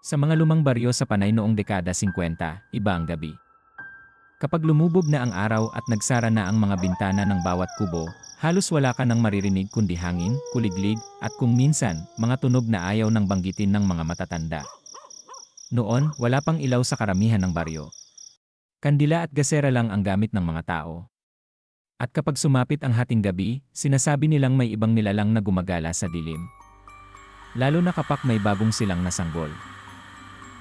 Sa mga lumang baryo sa Panay noong dekada 50, iba ang gabi. Kapag lumubog na ang araw at nagsara na ang mga bintana ng bawat kubo, halos wala ka nang maririnig kundi hangin, kuliglig, at kung minsan, mga tunog na ayaw nang banggitin ng mga matatanda. Noon, wala pang ilaw sa karamihan ng baryo. Kandila at gasera lang ang gamit ng mga tao. At kapag sumapit ang hating gabi, sinasabi nilang may ibang nilalang na gumagala sa dilim. Lalo na kapag may bagong silang nasanggol.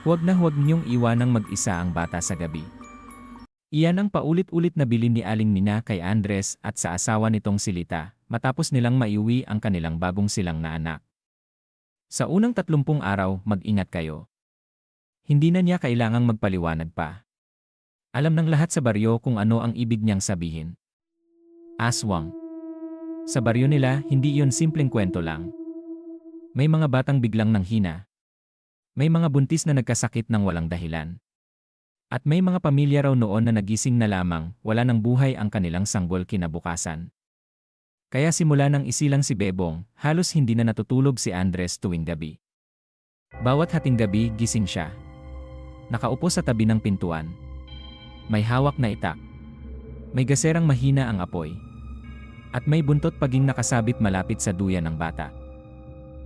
Huwag na huwag niyong iwanang mag-isa ang bata sa gabi. Iyan ang paulit-ulit na bilin ni Aling Nina kay Andres at sa asawa nitong si Lita, matapos nilang maiuwi ang kanilang bagong silang na anak. Sa unang 30 araw, mag-ingat kayo. Hindi na niya kailangang magpaliwanag pa. Alam ng lahat sa baryo kung ano ang ibig niyang sabihin. Aswang. Sa baryo nila, hindi iyon simpleng kwento lang. May mga batang biglang nanghina. May mga buntis na nagkasakit ng walang dahilan. At may mga pamilya raw noon na nagising na lamang, wala ng buhay ang kanilang sanggol kinabukasan. Kaya simula nang isilang si Bebong, halos hindi na natutulog si Andres tuwing gabi. Bawat hating gabi, gising siya. Nakaupo sa tabi ng pintuan. May hawak na itak. May gaserang mahina ang apoy. At may buntot paging nakasabit malapit sa duyan ng bata.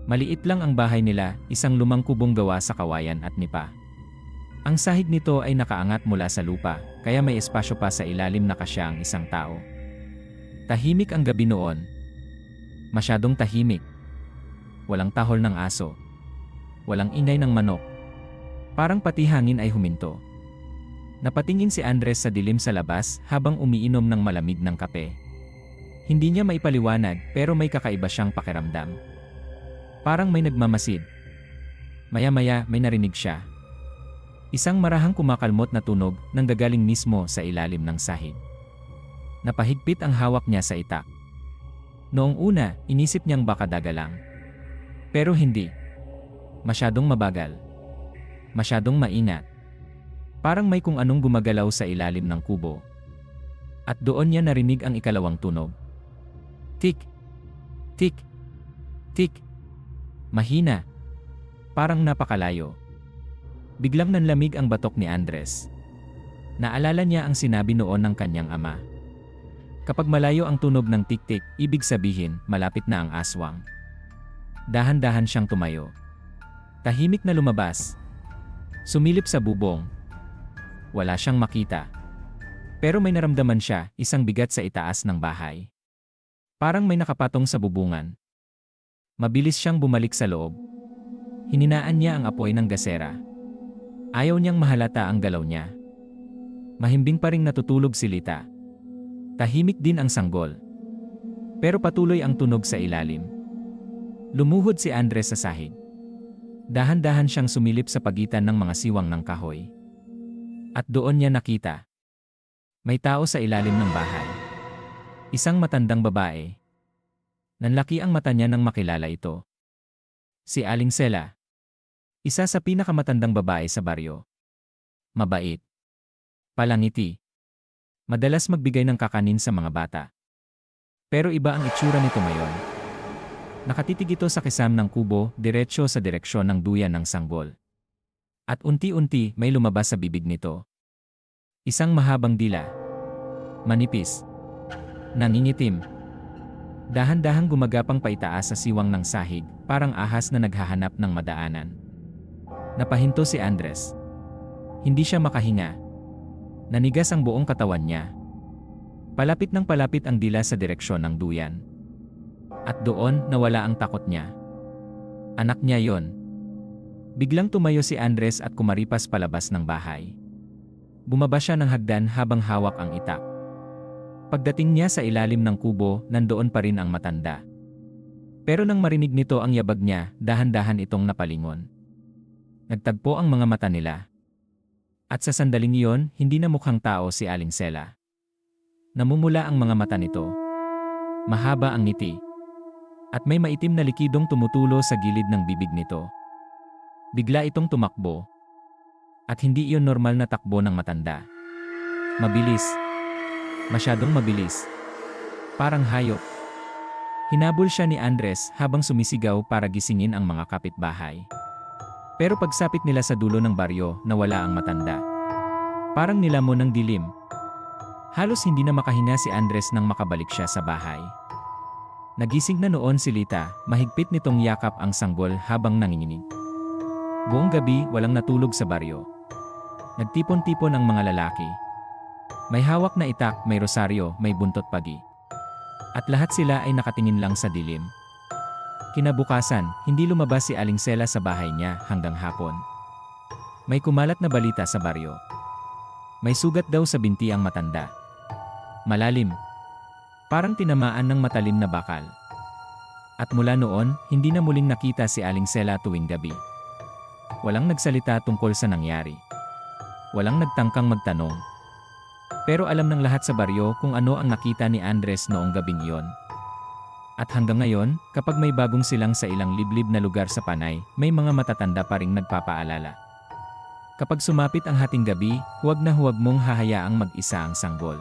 Maliit lang ang bahay nila, isang lumang kubong gawa sa kawayan at nipa. Ang sahig nito ay nakaangat mula sa lupa, kaya may espasyo pa sa ilalim na kasya ang isang tao. Tahimik ang gabi noon. Masyadong tahimik. Walang tahol ng aso. Walang ingay ng manok. Parang pati hangin ay huminto. Napatingin si Andres sa dilim sa labas habang umiinom ng malamig ng kape. Hindi niya maipaliwanag pero may kakaiba siyang pakiramdam. Parang may nagmamasid. Maya-maya may narinig siya. Isang marahang kumakalmot na tunog nang gagaling mismo sa ilalim ng sahig. Napahigpit ang hawak niya sa itak. Noong una, inisip niyang baka daga lang. Pero hindi. Masyadong mabagal. Masyadong maingat. Parang may kung anong gumagalaw sa ilalim ng kubo. At doon niya narinig ang ikalawang tunog. Tik. Tik. Tik. Mahina. Parang napakalayo. Biglang nanlamig ang batok ni Andres. Naalala niya ang sinabi noon ng kanyang ama. Kapag malayo ang tunog ng tik-tik, ibig sabihin, malapit na ang aswang. Dahan-dahan siyang tumayo. Tahimik na lumabas. Sumilip sa bubong. Wala siyang makita. Pero may naramdaman siya, isang bigat sa itaas ng bahay. Parang may nakapatong sa bubungan. Mabilis siyang bumalik sa loob. Hininaan niya ang apoy ng gasera. Ayaw niyang mahalata ang galaw niya. Mahimbing pa ring natutulog si Lita. Tahimik din ang sanggol. Pero patuloy ang tunog sa ilalim. Lumuhod si Andres sa sahig. Dahan-dahan siyang sumilip sa pagitan ng mga siwang ng kahoy. At doon niya nakita. May tao sa ilalim ng bahay. Isang matandang babae. Nanlaki ang mata niya nang makilala ito. Si Aling Sela. Isa sa pinakamatandang babae sa baryo. Mabait. Palangiti. Madalas magbigay ng kakanin sa mga bata. Pero iba ang itsura nito ngayon. Nakatitig ito sa kisam ng kubo, diretsyo sa direksyon ng duyan ng sanggol. At unti-unti may lumabas sa bibig nito. Isang mahabang dila. Manipis. Nangingitim. Dahan-dahang gumagapang paitaas sa siwang ng sahig, parang ahas na naghahanap ng madaanan. Napahinto si Andres. Hindi siya makahinga. Nanigas ang buong katawan niya. Palapit ng palapit ang dila sa direksyon ng duyan. At doon, nawala ang takot niya. Anak niya yon. Biglang tumayo si Andres at kumaripas palabas ng bahay. Bumaba siya ng hagdan habang hawak ang itak. Pagdating niya sa ilalim ng kubo, nandoon pa rin ang matanda. Pero nang marinig nito ang yabag niya, dahan-dahan itong napalingon. Nagtagpo ang mga mata nila. At sa sandaling iyon, hindi na mukhang tao si Aling Sela. Namumula ang mga mata nito. Mahaba ang ngiti. At may maitim na likidong tumutulo sa gilid ng bibig nito. Bigla itong tumakbo. At hindi iyon normal na takbo ng matanda. Mabilis. Masyadong mabilis. Parang hayop. Hinabol siya ni Andres habang sumisigaw para gisingin ang mga kapitbahay. Pero pagsapit nila sa dulo ng baryo, nawala ang matanda. Parang nilamon ng dilim. Halos hindi na makahinga si Andres nang makabalik siya sa bahay. Nagising na noon si Lita, mahigpit nitong yakap ang sanggol habang nanginginig. Buong gabi, walang natulog sa baryo. Nagtipon-tipon ang mga lalaki. May hawak na itak, may rosaryo, may buntot pagi. At lahat sila ay nakatingin lang sa dilim. Kinabukasan, hindi lumabas si Aling Sela sa bahay niya hanggang hapon. May kumalat na balita sa baryo. May sugat daw sa binti ang matanda. Malalim. Parang tinamaan ng matalim na bakal. At mula noon, hindi na muling nakita si Aling Sela tuwing gabi. Walang nagsalita tungkol sa nangyari. Walang nagtangkang magtanong. Pero alam ng lahat sa baryo kung ano ang nakita ni Andres noong gabing iyon. At hanggang ngayon, kapag may bagong silang sa ilang liblib na lugar sa Panay, may mga matatanda pa ring nagpapaalala. Kapag sumapit ang hating gabi, huwag na huwag mong hahayaang mag-isa ang sanggol.